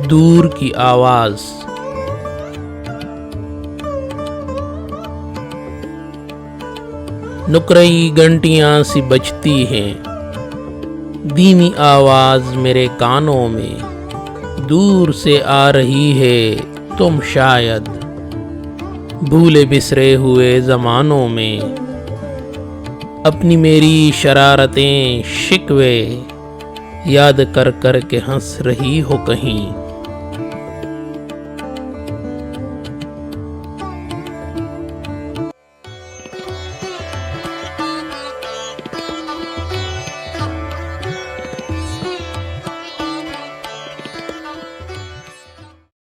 दूर की आवाज़। नुकरई घंटियां सी बजती हैं, धीमी आवाज़ मेरे कानों में। दूर से आ रही है तुम शायद भूले बिसरे हुए ज़मानों में। अपनी मेरी शरारतें शिकवे याद कर कर के हंस रही हो कहीं।